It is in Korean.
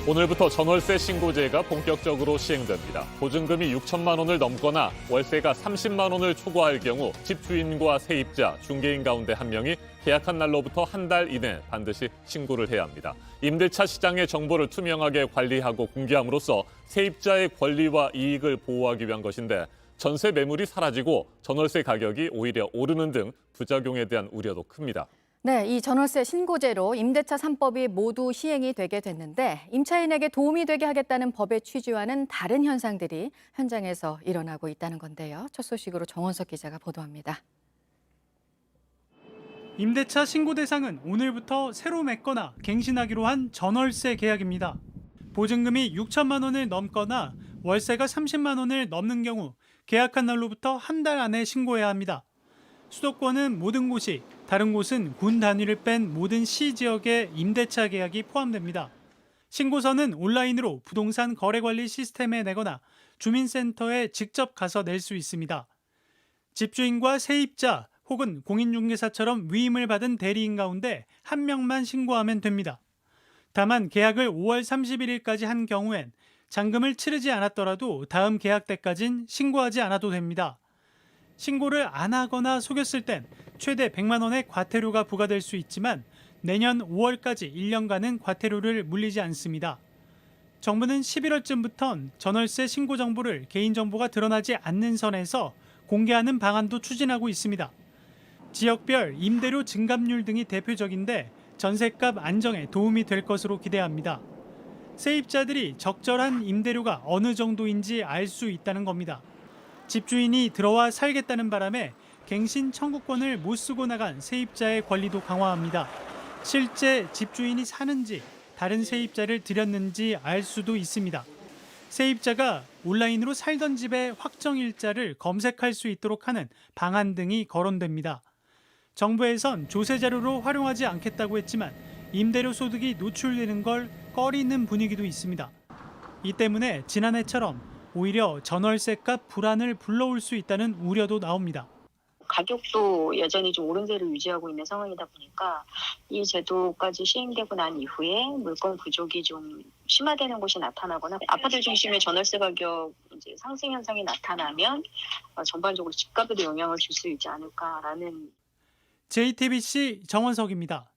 오늘부터 전월세 신고제가 본격적으로 시행됩니다. 보증금이 6천만 원을 넘거나 월세가 30만 원을 초과할 경우 집주인과 세입자, 중개인 가운데 한 명이 계약한 날로부터 한 달 이내 반드시 신고를 해야 합니다. 임대차 시장의 정보를 투명하게 관리하고 공개함으로써 세입자의 권리와 이익을 보호하기 위한 것인데 전세 매물이 사라지고 전월세 가격이 오히려 오르는 등 부작용에 대한 우려도 큽니다. 네, 이 전월세 신고제로 임대차 3법이 모두 시행이 되게 됐는데 임차인에게 도움이 되게 하겠다는 법의 취지와는 다른 현상들이 현장에서 일어나고 있다는 건데요. 첫 소식으로 정원석 기자가 보도합니다. 임대차 신고 대상은 오늘부터 새로 맺거나 갱신하기로 한 전월세 계약입니다. 보증금이 6천만 원을 넘거나 월세가 30만 원을 넘는 경우 계약한 날로부터 한 달 안에 신고해야 합니다. 수도권은 모든 곳이, 다른 곳은 군 단위를 뺀 모든 시 지역의 임대차 계약이 포함됩니다. 신고서는 온라인으로 부동산 거래관리 시스템에 내거나 주민센터에 직접 가서 낼 수 있습니다. 집주인과 세입자 혹은 공인중개사처럼 위임을 받은 대리인 가운데 한 명만 신고하면 됩니다. 다만 계약을 5월 31일까지 한 경우엔 잔금을 치르지 않았더라도 다음 계약 때까진 신고하지 않아도 됩니다. 신고를 안 하거나 속였을 땐 최대 100만 원의 과태료가 부과될 수 있지만 내년 5월까지 1년간은 과태료를 물리지 않습니다. 정부는 11월쯤부터 전월세 신고 정보를 개인정보가 드러나지 않는 선에서 공개하는 방안도 추진하고 있습니다. 지역별 임대료 증감률 등이 대표적인데 전셋값 안정에 도움이 될 것으로 기대합니다. 세입자들이 적절한 임대료가 어느 정도인지 알 수 있다는 겁니다. 집주인이 들어와 살겠다는 바람에 갱신 청구권을 못 쓰고 나간 세입자의 권리도 강화합니다. 실제 집주인이 사는지 다른 세입자를 들였는지 알 수도 있습니다. 세입자가 온라인으로 살던 집의 확정일자를 검색할 수 있도록 하는 방안 등이 거론됩니다. 정부에선 조세 자료로 활용하지 않겠다고 했지만 임대료 소득이 노출되는 걸 꺼리는 분위기도 있습니다. 이 때문에 지난해처럼 오히려 전월세값 불안을 불러올 수 있다는 우려도 나옵니다. 가격도 여전히 좀 오름세를 유지하고 있는 상황이다 보니까 이 제도까지 시행되고 난 이후에 물건 부족이 좀 심화되는 곳이 나타나거나 아파트 중심의 전월세 가격 이제 상승 현상이 나타나면 전반적으로 집값에도 영향을 줄 수 있지 않을까라는. JTBC 정원석입니다.